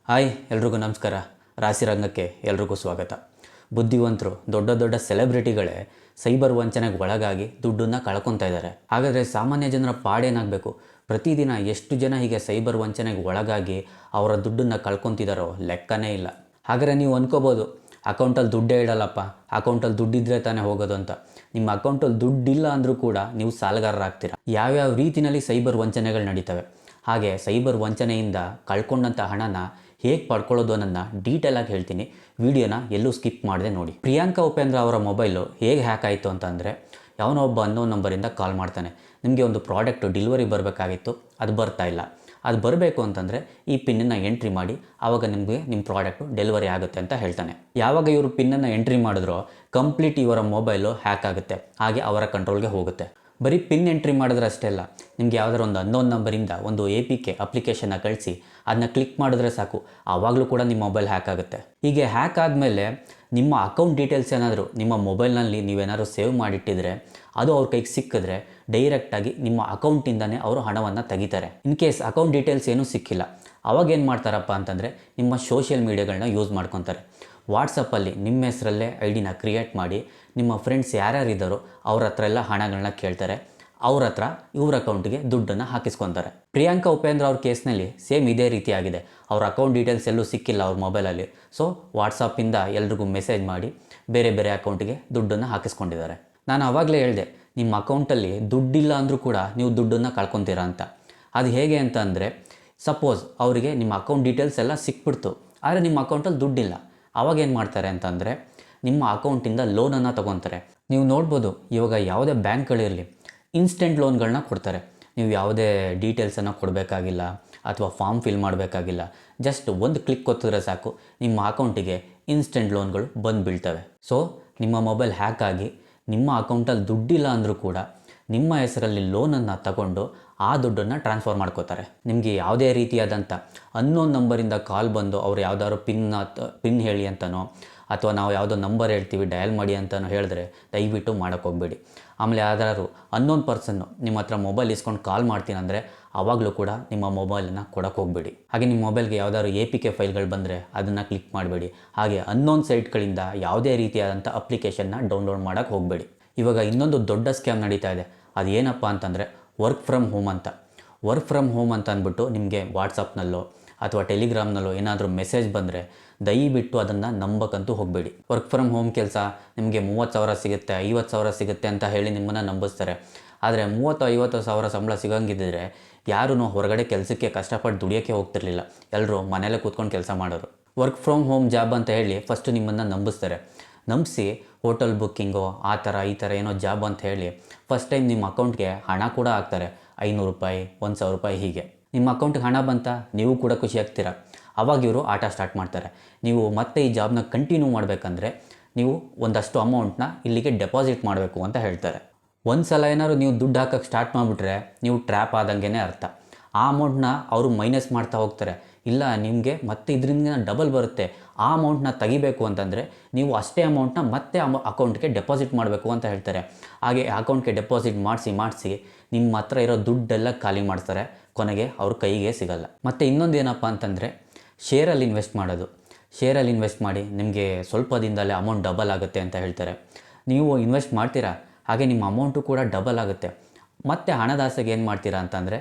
Hi ಎಲ್ರಿಗೂ ನಮಸ್ಕಾರ. ರಾಶಿ ರಂಗಕ್ಕೆ ಎಲ್ರಿಗೂ ಸ್ವಾಗತ. ಬುದ್ಧಿವಂತರು ದೊಡ್ಡ ದೊಡ್ಡ ಸೆಲೆಬ್ರಿಟಿಗಳೇ ಸೈಬರ್ ವಂಚನೆಗೆ ಒಳಗಾಗಿ ದುಡ್ಡನ್ನು ಕಳ್ಕೊತಾ ಇದ್ದಾರೆ. ಹಾಗಾದರೆ ಸಾಮಾನ್ಯ ಜನರ ಪಾಡೇನಾಗಬೇಕು? ಪ್ರತಿದಿನ ಎಷ್ಟು ಜನ ಹೀಗೆ ಸೈಬರ್ ವಂಚನೆಗೆ ಒಳಗಾಗಿ ಅವರ ದುಡ್ಡನ್ನು ಕಳ್ಕೊತಿದ್ದಾರೋ ಲೆಕ್ಕನೇ ಇಲ್ಲ. ಹಾಗಾದರೆ ನೀವು ಅಂದ್ಕೋಬೋದು, ಅಕೌಂಟಲ್ಲಿ ದುಡ್ಡೇ ಇಡಲ್ಲಪ್ಪ, ಅಕೌಂಟಲ್ಲಿ ದುಡ್ಡಿದ್ರೆ ತಾನೇ ಹೋಗೋದು ಅಂತ. ನಿಮ್ಮ ಅಕೌಂಟಲ್ಲಿ ದುಡ್ಡಿಲ್ಲ ಅಂದರೂ ಕೂಡ ನೀವು ಸಾಲಗಾರರಾಗ್ತೀರಾ. ಯಾವ್ಯಾವ ರೀತಿಯಲ್ಲಿ ಸೈಬರ್ ವಂಚನೆಗಳು ನಡೀತವೆ, ಹಾಗೆ ಸೈಬರ್ ವಂಚನೆಯಿಂದ ಕಳ್ಕೊಂಡಂಥ ಹಣನ ಹೇಗೆ ಪಡ್ಕೊಳ್ಳೋದು ಅನ್ನೋದನ್ನ ಡೀಟೇಲಾಗಿ ಹೇಳ್ತೀನಿ. ವಿಡಿಯೋನ ಎಲ್ಲೂ ಸ್ಕಿಪ್ ಮಾಡದೆ ನೋಡಿ. ಪ್ರಿಯಾಂಕಾ ಉಪೇಂದ್ರ ಅವರ ಮೊಬೈಲು ಹೇಗೆ ಹ್ಯಾಕ್ ಆಯಿತು ಅಂತಂದರೆ, ಯಾವನೋ ಒಬ್ಬ ಅನ್ನೋ ನಂಬರಿಂದ ಕಾಲ್ ಮಾಡ್ತಾನೆ, ನಿಮಗೆ ಒಂದು ಪ್ರಾಡಕ್ಟು ಡೆಲಿವರಿ ಬರಬೇಕಾಗಿತ್ತು, ಅದು ಬರ್ತಾ ಇಲ್ಲ, ಅದು ಬರಬೇಕು ಅಂತಂದರೆ ಈ ಪಿನ್ನನ್ನು ಎಂಟ್ರಿ ಮಾಡಿ, ಆವಾಗ ನಿಮಗೆ ನಿಮ್ಮ ಪ್ರಾಡಕ್ಟು ಡೆಲಿವರಿ ಆಗುತ್ತೆ ಅಂತ ಹೇಳ್ತಾನೆ. ಯಾವಾಗ ಇವರು ಪಿನ್ನನ್ನು ಎಂಟ್ರಿ ಮಾಡಿದ್ರೋ ಕಂಪ್ಲೀಟ್ ಇವರ ಮೊಬೈಲು ಹ್ಯಾಕ್ ಆಗುತ್ತೆ, ಹಾಗೆ ಅವರ ಕಂಟ್ರೋಲ್ಗೆ ಹೋಗುತ್ತೆ. ಬರೀ ಪಿನ್ ಎಂಟ್ರಿ ಮಾಡಿದ್ರೆ ಅಷ್ಟೇ ಅಲ್ಲ, ನಿಮಗೆ ಯಾವುದಾದ್ರು ಒಂದು ಅನ್ನೋನ್ ನಂಬರಿಂದ ಒಂದು APK ಅಪ್ಲಿಕೇಶನ್ನ ಕಳಿಸಿ ಅದನ್ನ ಕ್ಲಿಕ್ ಮಾಡಿದ್ರೆ ಸಾಕು, ಆವಾಗಲೂ ಕೂಡ ನಿಮ್ಮ ಮೊಬೈಲ್ ಹ್ಯಾಕ್ ಆಗುತ್ತೆ. ಹೀಗೆ ಹ್ಯಾಕ್ ಆದಮೇಲೆ ನಿಮ್ಮ ಅಕೌಂಟ್ ಡೀಟೇಲ್ಸ್ ಏನಾದರೂ ನಿಮ್ಮ ಮೊಬೈಲ್ನಲ್ಲಿ ನೀವೇನಾದರೂ ಸೇವ್ ಮಾಡಿಟ್ಟಿದ್ರೆ ಅದು ಅವ್ರ ಕೈಗೆ ಸಿಕ್ಕಿದ್ರೆ ಡೈರೆಕ್ಟಾಗಿ ನಿಮ್ಮ ಅಕೌಂಟಿಂದನೇ ಅವರು ಹಣವನ್ನು ತೆಗಿತಾರೆ. ಇನ್ ಕೇಸ್ ಅಕೌಂಟ್ ಡೀಟೇಲ್ಸ್ ಏನೂ ಸಿಕ್ಕಿಲ್ಲ, ಅವಾಗ ಏನು ಮಾಡ್ತಾರಪ್ಪ ಅಂತಂದರೆ ನಿಮ್ಮ ಸೋಷಿಯಲ್ ಮೀಡಿಯಾಗಳನ್ನ ಯೂಸ್ ಮಾಡ್ಕೊತಾರೆ. ವಾಟ್ಸಪ್ಪಲ್ಲಿ ನಿಮ್ಮ ಹೆಸರಲ್ಲೇ ID ಕ್ರಿಯೇಟ್ ಮಾಡಿ ನಿಮ್ಮ ಫ್ರೆಂಡ್ಸ್ ಯಾರ್ಯಾರಿದ್ದಾರೋ ಅವ್ರ ಹತ್ರ ಎಲ್ಲ ಹಣಗಳನ್ನ ಕೇಳ್ತಾರೆ, ಅವ್ರ ಹತ್ರ ಇವ್ರ ಅಕೌಂಟಿಗೆ ದುಡ್ಡನ್ನು ಹಾಕಿಸ್ಕೊತಾರೆ. ಪ್ರಿಯಾಂಕಾ ಉಪೇಂದ್ರ ಅವ್ರ ಕೇಸ್ನಲ್ಲಿ ಸೇಮ್ ಇದೇ ರೀತಿಯಾಗಿದೆ. ಅವ್ರ ಅಕೌಂಟ್ ಡೀಟೇಲ್ಸ್ ಎಲ್ಲೂ ಸಿಕ್ಕಿಲ್ಲ ಅವ್ರ ಮೊಬೈಲಲ್ಲಿ. ಸೊ ವಾಟ್ಸಪ್ಪಿಂದ ಎಲ್ರಿಗೂ ಮೆಸೇಜ್ ಮಾಡಿ ಬೇರೆ ಬೇರೆ ಅಕೌಂಟಿಗೆ ದುಡ್ಡನ್ನು ಹಾಕಿಸ್ಕೊಂಡಿದ್ದಾರೆ. ನಾನು ಆವಾಗಲೇ ಹೇಳಿದೆ, ನಿಮ್ಮ ಅಕೌಂಟಲ್ಲಿ ದುಡ್ಡಿಲ್ಲ ಅಂದರೂ ಕೂಡ ನೀವು ದುಡ್ಡನ್ನು ಕಳ್ಕೊತೀರಾ ಅಂತ. ಅದು ಹೇಗೆ ಅಂತ ಅಂದರೆ, ಸಪೋಸ್ ಅವರಿಗೆ ನಿಮ್ಮ ಅಕೌಂಟ್ ಡೀಟೇಲ್ಸ್ ಎಲ್ಲ ಸಿಕ್ಬಿಡ್ತು, ಆದರೆ ನಿಮ್ಮ ಅಕೌಂಟಲ್ಲಿ ದುಡ್ಡಿಲ್ಲ. ಆವಾಗ ಏನು ಮಾಡ್ತಾರೆ ಅಂತಂದರೆ, ನಿಮ್ಮ ಅಕೌಂಟಿಂದ ಲೋನನ್ನು ತೊಗೊತಾರೆ. ನೀವು ನೋಡ್ಬೋದು, ಇವಾಗ ಯಾವುದೇ ಬ್ಯಾಂಕ್ಗಳಿರಲಿ ಇನ್ಸ್ಟೆಂಟ್ ಲೋನ್ಗಳನ್ನ ಕೊಡ್ತಾರೆ. ನೀವು ಯಾವುದೇ ಡೀಟೇಲ್ಸನ್ನು ಕೊಡಬೇಕಾಗಿಲ್ಲ ಅಥವಾ ಫಾರ್ಮ್ ಫಿಲ್ ಮಾಡಬೇಕಾಗಿಲ್ಲ. ಜಸ್ಟ್ ಒಂದು ಕ್ಲಿಕ್ ಕೊತ್ತಿದ್ರೆ ಸಾಕು, ನಿಮ್ಮ ಅಕೌಂಟಿಗೆ ಇನ್ಸ್ಟೆಂಟ್ ಲೋನ್ಗಳು ಬಂದು ಬೀಳ್ತವೆ. ಸೊ ನಿಮ್ಮ ಮೊಬೈಲ್ ಹ್ಯಾಕ್ ಆಗಿ ನಿಮ್ಮ ಅಕೌಂಟಲ್ಲಿ ದುಡ್ಡಿಲ್ಲ ಅಂದರೂ ಕೂಡ ನಿಮ್ಮ ಹೆಸರಲ್ಲಿ ಲೋನನ್ನು ತಗೊಂಡು ಆ ದುಡ್ಡನ್ನು ಟ್ರಾನ್ಸ್ಫರ್ ಮಾಡ್ಕೋತಾರೆ. ನಿಮಗೆ ಯಾವುದೇ ರೀತಿಯಾದಂಥ ಅನ್ನೋನ್ ನಂಬರಿಂದ ಕಾಲ್ ಬಂದು ಅವ್ರು ಯಾವುದಾದ್ರು ಪಿನ್ ಹೇಳಿ ಅಂತನೋ ಅಥವಾ ನಾವು ಯಾವುದೋ ನಂಬರ್ ಹೇಳ್ತೀವಿ ಡಯಲ್ ಮಾಡಿ ಅಂತಲೋ ಹೇಳಿದ್ರೆ ದಯವಿಟ್ಟು ಮಾಡೋಕ್ಕೆ ಹೋಗಬೇಡಿ. ಆಮೇಲೆ ಯಾವ್ದಾದ್ರು ಅನ್ನೋನ್ ಪರ್ಸನ್ನು ನಿಮ್ಮ ಹತ್ರ ಮೊಬೈಲ್ ಇಸ್ಕೊಂಡು ಕಾಲ್ ಮಾಡ್ತೀನಿ ಅಂದರೆ ಆವಾಗಲೂ ಕೂಡ ನಿಮ್ಮ ಮೊಬೈಲನ್ನು ಕೊಡೋಕ್ಕೆ ಹೋಗಬೇಡಿ. ಹಾಗೆ ನಿಮ್ಮ ಮೊಬೈಲ್ಗೆ ಯಾವುದಾದ್ರು APK ಫೈಲ್ಗಳು ಬಂದರೆ ಅದನ್ನು ಕ್ಲಿಕ್ ಮಾಡಬೇಡಿ. ಹಾಗೆ ಅನ್ನೋನ್ ಸೈಟ್ಗಳಿಂದ ಯಾವುದೇ ರೀತಿಯಾದಂಥ ಅಪ್ಲಿಕೇಶನ್ನ ಡೌನ್ಲೋಡ್ ಮಾಡೋಕ್ಕೆ ಹೋಗಬೇಡಿ. ಇವಾಗ ಇನ್ನೊಂದು ದೊಡ್ಡ ಸ್ಕ್ಯಾಮ್ ನಡೀತಾ ಇದೆ. ಅದು ಏನಪ್ಪ ಅಂತಂದರೆ ವರ್ಕ್ ಫ್ರಮ್ ಹೋಮ್ ಅಂತ. ವರ್ಕ್ ಫ್ರಮ್ ಹೋಮ್ ಅಂತ ಅಂದ್ಬಿಟ್ಟು ನಿಮಗೆ ವಾಟ್ಸಪ್ನಲ್ಲೋ ಅಥವಾ ಟೆಲಿಗ್ರಾಮ್ನಲ್ಲೋ ಏನಾದರೂ ಮೆಸೇಜ್ ಬಂದರೆ ದಯವಿಟ್ಟು ಅದನ್ನು ನಂಬಕ್ಕಂತೂ ಹೋಗಬೇಡಿ. ವರ್ಕ್ ಫ್ರಮ್ ಹೋಮ್ ಕೆಲಸ ನಿಮಗೆ 30,000 ಸಿಗುತ್ತೆ, 50,000 ಸಿಗುತ್ತೆ ಅಂತ ಹೇಳಿ ನಿಮ್ಮನ್ನು ನಂಬಿಸ್ತಾರೆ. ಆದರೆ 30-50 ಸಾವಿರ ಸಂಬಳ ಸಿಗೋಂಗಿದ್ದರೆ ಯಾರೂ ಹೊರಗಡೆ ಕೆಲಸಕ್ಕೆ ಕಷ್ಟಪಟ್ಟು ದುಡಿಯೋಕ್ಕೆ ಹೋಗ್ತಿರ್ಲಿಲ್ಲ, ಎಲ್ಲರೂ ಮನೇಲೇ ಕೂತ್ಕೊಂಡು ಕೆಲಸ ಮಾಡೋರು. ವರ್ಕ್ ಫ್ರಮ್ ಹೋಮ್ ಜಾಬ್ ಅಂತ ಹೇಳಿ ಫಸ್ಟು ನಿಮ್ಮನ್ನು ನಂಬಿಸ್ತಾರೆ. ನಂಬಿಸಿ ಹೋಟೆಲ್ ಬುಕ್ಕಿಂಗು ಆ ಥರ ಈ ಥರ ಏನೋ ಜಾಬ್ ಅಂತ ಹೇಳಿ ಫಸ್ಟ್ ಟೈಮ್ ನಿಮ್ಮ ಅಕೌಂಟ್ಗೆ ಹಣ ಕೂಡ ಹಾಕ್ತಾರೆ. 500 ರೂಪಾಯಿ, 1,000 ರೂಪಾಯಿ ಹೀಗೆ. ನಿಮ್ಮ ಅಕೌಂಟ್ಗೆ ಹಣ ಬಂತ, ನೀವು ಕೂಡ ಖುಷಿ ಆಗ್ತೀರಾ. ಆವಾಗ ಇವರು ಆಟ ಸ್ಟಾರ್ಟ್ ಮಾಡ್ತಾರೆ. ನೀವು ಮತ್ತೆ ಈ ಜಾಬ್ನ ಕಂಟಿನ್ಯೂ ಮಾಡಬೇಕಂದ್ರೆ ನೀವು ಒಂದಷ್ಟು ಅಮೌಂಟ್ನ ಇಲ್ಲಿಗೆ ಡೆಪಾಸಿಟ್ ಮಾಡಬೇಕು ಅಂತ ಹೇಳ್ತಾರೆ. ಒಂದು ಸಲ ಏನಾದ್ರು ನೀವು ದುಡ್ಡು ಹಾಕೋಕ್ಕೆ ಸ್ಟಾರ್ಟ್ ಮಾಡಿಬಿಟ್ರೆ ನೀವು ಟ್ರ್ಯಾಪ್ ಆದಂಗೆ ಅರ್ಥ. ಆ ಅಮೌಂಟ್ನ ಅವರು ಮೈನಸ್ ಮಾಡ್ತಾ ಹೋಗ್ತಾರೆ. ಇಲ್ಲ, ನಿಮಗೆ ಮತ್ತೆ ಇದರಿಂದ ಡಬಲ್ ಬರುತ್ತೆ, ಆ ಅಮೌಂಟ್ನ ತೆಗಿಬೇಕು ಅಂತಂದರೆ ನೀವು ಅಷ್ಟೇ ಅಮೌಂಟ್ನ ಮತ್ತೆ ಅಕೌಂಟ್ಗೆ ಡೆಪಾಸಿಟ್ ಮಾಡಬೇಕು ಅಂತ ಹೇಳ್ತಾರೆ. ಹಾಗೆ ಅಕೌಂಟ್ಗೆ ಡೆಪಾಸಿಟ್ ಮಾಡಿಸಿ ನಿಮ್ಮ ಹತ್ರ ಇರೋ ದುಡ್ಡೆಲ್ಲ ಖಾಲಿ ಮಾಡ್ತಾರೆ. ಕೊನೆಗೆ ಅವ್ರ ಕೈಗೆ ಸಿಗಲ್ಲ. ಮತ್ತು ಇನ್ನೊಂದು ಏನಪ್ಪ ಅಂತಂದರೆ ಶೇರಲ್ಲಿ ಇನ್ವೆಸ್ಟ್ ಮಾಡೋದು. ಶೇರಲ್ಲಿ ಇನ್ವೆಸ್ಟ್ ಮಾಡಿ ನಿಮಗೆ ಸ್ವಲ್ಪ ದಿನದಲ್ಲೇ ಅಮೌಂಟ್ ಡಬಲ್ ಆಗುತ್ತೆ ಅಂತ ಹೇಳ್ತಾರೆ. ನೀವು ಇನ್ವೆಸ್ಟ್ ಮಾಡ್ತೀರಾ, ಹಾಗೆ ನಿಮ್ಮ ಅಮೌಂಟು ಕೂಡ ಡಬಲ್ ಆಗುತ್ತೆ. ಮತ್ತು ಹಣದಾಸೆಗೆ ಏನು ಮಾಡ್ತೀರಾ ಅಂತಂದರೆ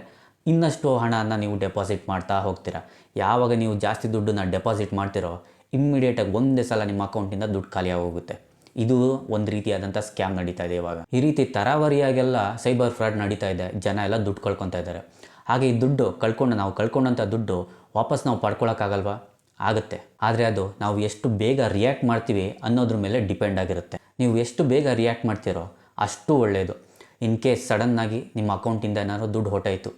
ಇನ್ನಷ್ಟು ಹಣನ ನೀವು ಡೆಪಾಸಿಟ್ ಮಾಡ್ತಾ ಹೋಗ್ತೀರಾ. ಯಾವಾಗ ನೀವು ಜಾಸ್ತಿ ದುಡ್ಡನ್ನ ಡೆಪಾಸಿಟ್ ಮಾಡ್ತೀರೋ ಇಮ್ಮಿಡಿಯೇಟಾಗಿ ಒಂದೇ ಸಲ ನಿಮ್ಮ ಅಕೌಂಟಿಂದ ದುಡ್ಡು ಖಾಲಿಯಾಗಿ ಹೋಗುತ್ತೆ. ಇದು ಒಂದು ರೀತಿಯಾದಂಥ ಸ್ಕ್ಯಾಮ್ ನಡೀತಾ ಇದೆ ಇವಾಗ. ಈ ರೀತಿ ತರಾವರಿಯಾಗೆಲ್ಲ ಸೈಬರ್ ಫ್ರಾಡ್ ನಡೀತಾ ಇದೆ. ಜನ ಎಲ್ಲ ದುಡ್ಡು ಕಳ್ಕೊತಾ ಇದ್ದಾರೆ. ಹಾಗೆ ಈ ದುಡ್ಡು ನಾವು ಕಳ್ಕೊಂಡಂಥ ದುಡ್ಡು ವಾಪಸ್ ನಾವು ಪಡ್ಕೊಳ್ಳೋಕ್ಕಾಗಲ್ವಾ? ಆಗುತ್ತೆ. ಆದರೆ ಅದು ನಾವು ಎಷ್ಟು ಬೇಗ ರಿಯಾಕ್ಟ್ ಮಾಡ್ತೀವಿ ಅನ್ನೋದ್ರ ಮೇಲೆ ಡಿಪೆಂಡ್ ಆಗಿರುತ್ತೆ. ನೀವು ಎಷ್ಟು ಬೇಗ ರಿಯಾಕ್ಟ್ ಮಾಡ್ತೀರೋ ಅಷ್ಟು ಒಳ್ಳೆಯದು. ಇನ್ ಕೇಸ್ ಸಡನ್ನಾಗಿ ನಿಮ್ಮ ಅಕೌಂಟಿಂದ ಏನಾದರೂ ದುಡ್ಡು ಹೊಟ್ಟಾಯಿತು,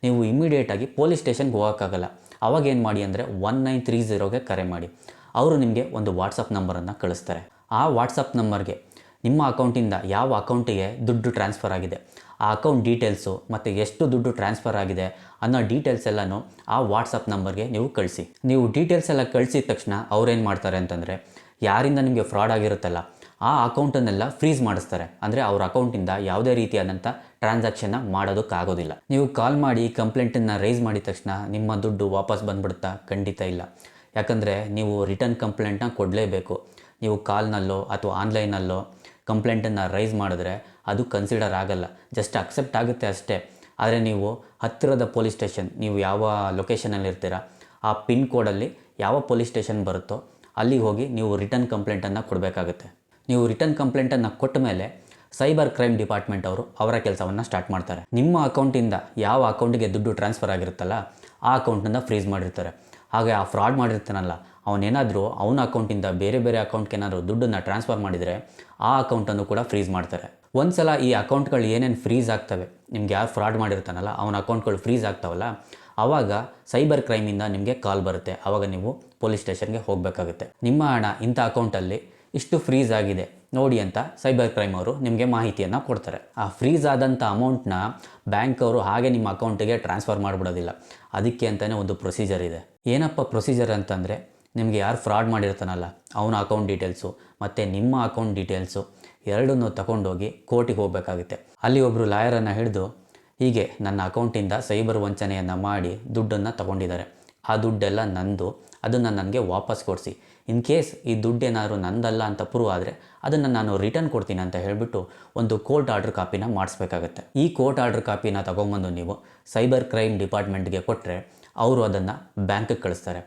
ನೀವು ಇಮಿಡಿಯೇಟಾಗಿ ಪೊಲೀಸ್ ಸ್ಟೇಷನ್ಗೆ ಹೋಗೋಕ್ಕಾಗಲ್ಲ. ಅವಾಗ ಏನು ಮಾಡಿ ಅಂದರೆ 1930ಗೆ ಕರೆ ಮಾಡಿ. ಅವರು ನಿಮಗೆ ಒಂದು ವಾಟ್ಸಪ್ ನಂಬರನ್ನು ಕಳಿಸ್ತಾರೆ. ಆ ವಾಟ್ಸಪ್ ನಂಬರ್ಗೆ ನಿಮ್ಮ ಅಕೌಂಟಿಂದ ಯಾವ ಅಕೌಂಟಿಗೆ ದುಡ್ಡು ಟ್ರಾನ್ಸ್ಫರ್ ಆಗಿದೆ, ಆ ಅಕೌಂಟ್ ಡೀಟೇಲ್ಸು ಮತ್ತು ಎಷ್ಟು ದುಡ್ಡು ಟ್ರಾನ್ಸ್ಫರ್ ಆಗಿದೆ ಅನ್ನೋ ಡೀಟೇಲ್ಸ್ ಎಲ್ಲನೂ ಆ ವಾಟ್ಸಪ್ ನಂಬರ್ಗೆ ನೀವು ಕಳಿಸಿ. ನೀವು ಡೀಟೇಲ್ಸ್ ಎಲ್ಲ ಕಳಿಸಿದ ತಕ್ಷಣ ಅವ್ರೇನು ಮಾಡ್ತಾರೆ ಅಂತಂದರೆ, ಯಾರಿಂದ ನಿಮಗೆ ಫ್ರಾಡ್ ಆಗಿರುತ್ತಲ್ಲ ಆ ಅಕೌಂಟನ್ನೆಲ್ಲ ಫ್ರೀಸ್ ಮಾಡಿಸ್ತಾರೆ. ಅಂದರೆ ಅವ್ರ ಅಕೌಂಟಿಂದ ಯಾವುದೇ ರೀತಿಯಾದಂಥ ಟ್ರಾನ್ಸಾಕ್ಷನ್ನ ಮಾಡೋದಕ್ಕಾಗೋದಿಲ್ಲ. ನೀವು ಕಾಲ್ ಮಾಡಿ ಕಂಪ್ಲೇಂಟನ್ನು ರೈಸ್ ಮಾಡಿದ ತಕ್ಷಣ ನಿಮ್ಮ ದುಡ್ಡು ವಾಪಸ್ ಬಂದ್ಬಿಡುತ್ತಾ? ಖಂಡಿತ ಇಲ್ಲ. ಯಾಕಂದರೆ ನೀವು ರಿಟರ್ನ್ ಕಂಪ್ಲೇಂಟ್ನ ಕೊಡಲೇಬೇಕು. ನೀವು ಕಾಲ್ನಲ್ಲೋ ಅಥವಾ ಆನ್ಲೈನಲ್ಲೋ ಕಂಪ್ಲೇಂಟನ್ನು ರೈಸ್ ಮಾಡಿದ್ರೆ ಅದು ಕನ್ಸಿಡರ್ ಆಗಲ್ಲ, ಜಸ್ಟ್ ಅಕ್ಸೆಪ್ಟ್ ಆಗುತ್ತೆ ಅಷ್ಟೇ. ಆದರೆ ನೀವು ಹತ್ತಿರದ ಪೊಲೀಸ್ ಸ್ಟೇಷನ್, ನೀವು ಯಾವ ಲೊಕೇಶನಲ್ಲಿ ಇರ್ತೀರ ಆ ಪಿನ್ ಕೋಡಲ್ಲಿ ಯಾವ ಪೊಲೀಸ್ ಸ್ಟೇಷನ್ ಬರುತ್ತೋ ಅಲ್ಲಿಗೆ ಹೋಗಿ ನೀವು ರಿಟರ್ನ್ ಕಂಪ್ಲೇಂಟನ್ನು ಕೊಡಬೇಕಾಗುತ್ತೆ. ನೀವು ರಿಟರ್ನ್ ಕಂಪ್ಲೇಂಟನ್ನು ಕೊಟ್ಟ ಮೇಲೆ ಸೈಬರ್ ಕ್ರೈಮ್ ಡಿಪಾರ್ಟ್ಮೆಂಟ್ ಅವರು ಅವರ ಕೆಲಸವನ್ನು ಸ್ಟಾರ್ಟ್ ಮಾಡ್ತಾರೆ. ನಿಮ್ಮ ಅಕೌಂಟಿಂದ ಯಾವ ಅಕೌಂಟಿಗೆ ದುಡ್ಡು ಟ್ರಾನ್ಸ್ಫರ್ ಆಗಿರುತ್ತಲ್ಲ ಆ ಅಕೌಂಟನ್ನು ಫ್ರೀಸ್ ಮಾಡಿರ್ತಾರೆ. ಹಾಗೆ ಆ ಫ್ರಾಡ್ ಮಾಡಿರ್ತಾನಲ್ಲ ಅವನೇನಾದರೂ ಅವನ ಅಕೌಂಟಿಂದ ಬೇರೆ ಬೇರೆ ಅಕೌಂಟ್ಗೆ ಏನಾದರೂ ದುಡ್ಡನ್ನು ಟ್ರಾನ್ಸ್ಫರ್ ಮಾಡಿದರೆ ಆ ಅಕೌಂಟನ್ನು ಕೂಡ ಫ್ರೀಸ್ ಮಾಡ್ತಾರೆ. ಒಂದು ಸಲ ಈ ಅಕೌಂಟ್ಗಳು ಏನೇನು ಫ್ರೀಸ್ ಆಗ್ತವೆ, ನಿಮ್ಗೆ ಯಾರು ಫ್ರಾಡ್ ಮಾಡಿರ್ತಾನಲ್ಲ ಅವನ ಅಕೌಂಟ್ಗಳು ಫ್ರೀಸ್ ಆಗ್ತಾವಲ್ಲ, ಆವಾಗ ಸೈಬರ್ ಕ್ರೈಮಿಂದ ನಿಮಗೆ ಕಾಲ್ ಬರುತ್ತೆ. ಆವಾಗ ನೀವು ಪೊಲೀಸ್ ಸ್ಟೇಷನ್ಗೆ ಹೋಗಬೇಕಾಗುತ್ತೆ. ನಿಮ್ಮ ಹಣ ಇಂಥ ಅಕೌಂಟಲ್ಲಿ ಇಷ್ಟು ಫ್ರೀಸ್ ಆಗಿದೆ ನೋಡಿ ಅಂತ ಸೈಬರ್ ಕ್ರೈಮ್ ಅವರು ನಿಮಗೆ ಮಾಹಿತಿಯನ್ನು ಕೊಡ್ತಾರೆ. ಆ ಫ್ರೀಸ್ ಆದಂಥ ಅಮೌಂಟ್ನ ಬ್ಯಾಂಕ್ ಅವರು ಹಾಗೆ ನಿಮ್ಮ ಅಕೌಂಟಿಗೆ ಟ್ರಾನ್ಸ್ಫರ್ ಮಾಡಿಬಿಡೋದಿಲ್ಲ. ಅದಕ್ಕೆ ಅಂತಲೇ ಒಂದು ಪ್ರೊಸೀಜರ್ ಇದೆ. ಏನಪ್ಪ ಪ್ರೊಸೀಜರ್ ಅಂತಂದರೆ, ನಿಮಗೆ ಯಾರು ಫ್ರಾಡ್ ಮಾಡಿರ್ತಾನಲ್ಲ ಅವನ ಅಕೌಂಟ್ ಡೀಟೇಲ್ಸು ಮತ್ತು ನಿಮ್ಮ ಅಕೌಂಟ್ ಡೀಟೇಲ್ಸು ಎರಡನ್ನೂ ತಗೊಂಡೋಗಿ ಕೋರ್ಟಿಗೆ ಹೋಗಬೇಕಾಗುತ್ತೆ. ಅಲ್ಲಿ ಒಬ್ಬರು ಲಾಯರನ್ನು ಹಿಡಿದು ಹೀಗೆ ನನ್ನ ಅಕೌಂಟಿಂದ ಸೈಬರ್ ವಂಚನೆಯನ್ನು ಮಾಡಿ ದುಡ್ಡನ್ನು ತಗೊಂಡಿದ್ದಾರೆ, ಆ ದುಡ್ಡೆಲ್ಲ ನಂದು, ಅದನ್ನು ನನಗೆ ವಾಪಸ್ ಕೊಡಿಸಿ. ಇನ್ ಕೇಸ್ ಈ ದುಡ್ಡೇನಾದ್ರು ನಂದಲ್ಲ ಅಂತ ಪ್ರೂವ್ ಆದರೆ ಅದನ್ನು ನಾನು ರಿಟರ್ನ್ ಕೊಡ್ತೀನಿ ಅಂತ ಹೇಳಿಬಿಟ್ಟು ಒಂದು ಕೋರ್ಟ್ ಆರ್ಡರ್ ಕಾಪಿನ ಮಾಡಿಸ್ಬೇಕಾಗತ್ತೆ. ಈ ಕೋರ್ಟ್ ಆರ್ಡರ್ ಕಾಪಿನ ತೊಗೊಂಬಂದು ನೀವು ಸೈಬರ್ ಕ್ರೈಮ್ ಡಿಪಾರ್ಟ್ಮೆಂಟ್ಗೆ ಕೊಟ್ಟರೆ ಅವರು ಅದನ್ನು ಬ್ಯಾಂಕಿಗೆ ಕಳಿಸ್ತಾರೆ.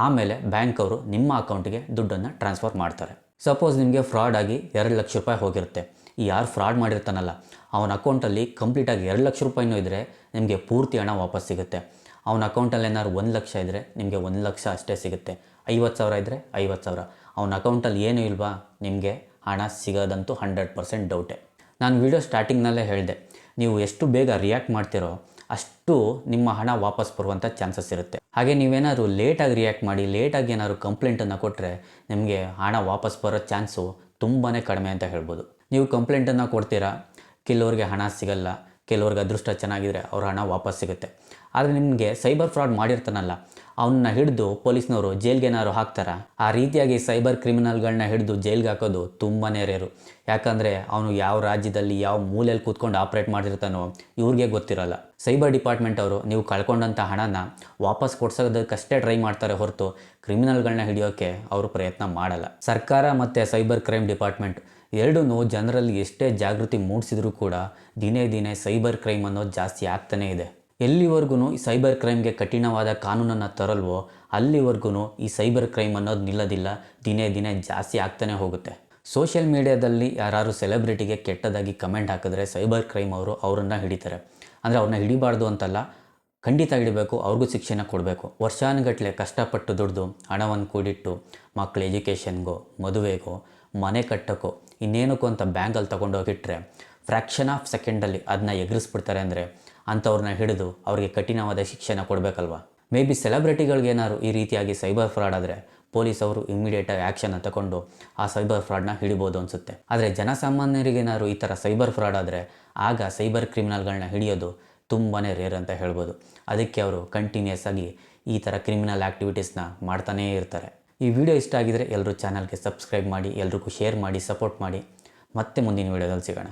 ಆಮೇಲೆ ಬ್ಯಾಂಕ್ ಅವರು ನಿಮ್ಮ ಅಕೌಂಟಿಗೆ ದುಡ್ಡನ್ನು ಟ್ರಾನ್ಸ್ಫರ್ ಮಾಡ್ತಾರೆ. ಸಪೋಸ್ ನಿಮಗೆ ಫ್ರಾಡ್ ಆಗಿ 2 ಲಕ್ಷ ರೂಪಾಯಿ ಹೋಗಿರುತ್ತೆ. ಈ ಯಾರು ಫ್ರಾಡ್ ಮಾಡಿರ್ತಾನಲ್ಲ ಅವನ ಅಕೌಂಟಲ್ಲಿ ಕಂಪ್ಲೀಟಾಗಿ 2 ಲಕ್ಷ ರೂಪಾಯಿನೂ ಇದ್ದರೆ ನಿಮಗೆ ಪೂರ್ತಿ ಹಣ ವಾಪಸ್ ಸಿಗುತ್ತೆ. ಅವನ ಅಕೌಂಟಲ್ಲಿ ಏನಾದ್ರು 1 ಲಕ್ಷ ಇದ್ದರೆ ನಿಮಗೆ 1 ಲಕ್ಷ ಅಷ್ಟೇ ಸಿಗುತ್ತೆ. 50,000 ಇದ್ದರೆ 50,000. ಅವನ ಅಕೌಂಟಲ್ಲಿ ಏನೂ ಇಲ್ವಾ ನಿಮಗೆ ಹಣ ಸಿಗೋದಂತೂ 100% ಡೌಟೇ. ನಾನು ವಿಡಿಯೋ ಸ್ಟಾರ್ಟಿಂಗ್ನಲ್ಲೇ ಹೇಳಿದೆ, ನೀವು ಎಷ್ಟು ಬೇಗ ರಿಯಾಕ್ಟ್ ಮಾಡ್ತೀರೋ ಅಷ್ಟು ನಿಮ್ಮ ಹಣ ವಾಪಸ್ ಬರುವಂಥ ಚಾನ್ಸಸ್ ಇರುತ್ತೆ. ಹಾಗೆ ನೀವೇನಾದ್ರು ಲೇಟಾಗಿ ರಿಯಾಕ್ಟ್ ಮಾಡಿ ಲೇಟಾಗಿ ಏನಾದ್ರು ಕಂಪ್ಲೇಂಟನ್ನು ಕೊಟ್ಟರೆ ನಿಮಗೆ ಹಣ ವಾಪಸ್ ಬರೋ ಚಾನ್ಸು ತುಂಬಾ ಕಡಿಮೆ ಅಂತ ಹೇಳ್ಬೋದು. ನೀವು ಕಂಪ್ಲೇಂಟನ್ನು ಕೊಡ್ತೀರಾ, ಕೆಲವ್ರಿಗೆ ಹಣ ಸಿಗಲ್ಲ, ಕೆಲವ್ರಿಗೆ ಅದೃಷ್ಟ ಚೆನ್ನಾಗಿದ್ದರೆ ಅವ್ರ ಹಣ ವಾಪಸ್ ಸಿಗುತ್ತೆ. ಆದರೆ ನಿಮಗೆ ಸೈಬರ್ ಫ್ರಾಡ್ ಮಾಡಿರ್ತಾನಲ್ಲ ಅವನ್ನ ಹಿಡಿದು ಪೊಲೀಸ್ನವರು ಜೈಲ್ಗೆ ಏನಾದ್ರು ಹಾಕ್ತಾರಾ? ಆ ರೀತಿಯಾಗಿ ಸೈಬರ್ ಕ್ರಿಮಿನಲ್ಗಳನ್ನ ಹಿಡಿದು ಜೈಲ್ಗೆ ಹಾಕೋದು ತುಂಬಾ ರೇರು. ಯಾಕಂದರೆ ಅವನು ಯಾವ ರಾಜ್ಯದಲ್ಲಿ ಯಾವ ಮೂಲೆಯಲ್ಲಿ ಕೂತ್ಕೊಂಡು ಆಪ್ರೇಟ್ ಮಾಡಿರ್ತಾನೋ ಇವ್ರಿಗೆ ಗೊತ್ತಿರಲ್ಲ. ಸೈಬರ್ ಡಿಪಾರ್ಟ್ಮೆಂಟ್ ಅವರು ನೀವು ಕಳ್ಕೊಂಡಂಥ ಹಣನ ವಾಪಸ್ ಕೊಡ್ಸೋದಕ್ಕಷ್ಟೇ ಟ್ರೈ ಮಾಡ್ತಾರೆ ಹೊರತು ಕ್ರಿಮಿನಲ್ಗಳನ್ನ ಹಿಡಿಯೋಕ್ಕೆ ಅವರು ಪ್ರಯತ್ನ ಮಾಡಲ್ಲ. ಸರ್ಕಾರ ಮತ್ತು ಸೈಬರ್ ಕ್ರೈಮ್ ಡಿಪಾರ್ಟ್ಮೆಂಟ್ ಎರಡೂ ಜನರಲ್ಲಿ ಎಷ್ಟೇ ಜಾಗೃತಿ ಮೂಡಿಸಿದ್ರೂ ಕೂಡ ದಿನೇ ದಿನೇ ಸೈಬರ್ ಕ್ರೈಮ್ ಅನ್ನೋದು ಜಾಸ್ತಿ ಆಗ್ತಾನೇ ಇದೆ. ಎಲ್ಲಿವರೆಗೂ ಈ ಸೈಬರ್ ಕ್ರೈಮ್ಗೆ ಕಠಿಣವಾದ ಕಾನೂನನ್ನು ತರಲ್ವೋ ಅಲ್ಲಿವರೆಗೂ ಈ ಸೈಬರ್ ಕ್ರೈಮ್ ಅನ್ನೋದು ನಿಲ್ಲೋದಿಲ್ಲ, ದಿನೇ ದಿನೇ ಜಾಸ್ತಿ ಆಗ್ತಾನೆ ಹೋಗುತ್ತೆ. ಸೋಷಿಯಲ್ ಮೀಡಿಯಾದಲ್ಲಿ ಯಾರು ಸೆಲೆಬ್ರಿಟಿಗೆ ಕೆಟ್ಟದಾಗಿ ಕಮೆಂಟ್ ಹಾಕಿದ್ರೆ ಸೈಬರ್ ಕ್ರೈಮ್ ಅವರು ಅವರನ್ನು ಹಿಡಿತಾರೆ. ಅಂದರೆ ಅವ್ರನ್ನ ಹಿಡಿಬಾರ್ದು ಅಂತಲ್ಲ, ಖಂಡಿತ ಹಿಡಿಬೇಕು, ಅವ್ರಿಗೂ ಶಿಕ್ಷೆನ ಕೊಡಬೇಕು. ವರ್ಷಾನುಗಟ್ಟಲೆ ಕಷ್ಟಪಟ್ಟು ದುಡ್ದು ಹಣವನ್ನು ಕೂಡಿಟ್ಟು ಮಕ್ಕಳ ಎಜುಕೇಷನ್ಗೋ, ಮದುವೆಗೋ, ಮನೆ ಕಟ್ಟೋಕ್ಕೋ, ಇನ್ನೇನಕ್ಕೋ ಅಂತ ಬ್ಯಾಂಕಲ್ಲಿ ತೊಗೊಂಡೋಗಿಟ್ರೆ ಫ್ರ್ಯಾಕ್ಷನ್ ಆಫ್ ಸೆಕೆಂಡಲ್ಲಿ ಅದನ್ನ ಎಗರಿಸ್ಬಿಡ್ತಾರೆ. ಅಂದರೆ ಅಂಥವ್ರನ್ನ ಹಿಡಿದು ಅವ್ರಿಗೆ ಕಠಿಣವಾದ ಶಿಕ್ಷೆನ ಕೊಡಬೇಕಲ್ವ. ಮೇ ಬಿ ಸೆಲೆಬ್ರಿಟಿಗಳ್ಗೇನಾದ್ರು ಈ ರೀತಿಯಾಗಿ ಸೈಬರ್ ಫ್ರಾಡ್ ಆದರೆ ಪೊಲೀಸ್ ಅವರು ಇಮ್ಮಿಡಿಯೇಟಾಗಿ ಆ್ಯಕ್ಷನ್ನ ತಗೊಂಡು ಆ ಸೈಬರ್ ಫ್ರಾಡ್ನ ಹಿಡಿಬೋದು ಅನಿಸುತ್ತೆ. ಆದರೆ ಜನಸಾಮಾನ್ಯರಿಗೇನಾದ್ರು ಈ ಥರ ಸೈಬರ್ ಫ್ರಾಡ್ ಆದರೆ ಆಗ ಸೈಬರ್ ಕ್ರಿಮಿನಲ್ಗಳನ್ನ ಹಿಡಿಯೋದು ತುಂಬಾ ರೇರ್ ಅಂತ ಹೇಳ್ಬೋದು. ಅದಕ್ಕೆ ಅವರು ಕಂಟಿನ್ಯೂಸ್ ಆಗಿ ಈ ಥರ ಕ್ರಿಮಿನಲ್ ಆ್ಯಕ್ಟಿವಿಟೀಸ್ನ ಮಾಡ್ತಾನೇ ಇರ್ತಾರೆ. ಈ ವಿಡಿಯೋ ಇಷ್ಟ ಆಗಿದರೆ ಎಲ್ಲರೂ ಚಾನಲ್ಗೆ ಸಬ್ಸ್ಕ್ರೈಬ್ ಮಾಡಿ, ಎಲ್ರಿಗೂ ಶೇರ್ ಮಾಡಿ, ಸಪೋರ್ಟ್ ಮಾಡಿ. ಮತ್ತೆ ಮುಂದಿನ ವಿಡಿಯೋದಲ್ಲಿ ಸಿಗೋಣ.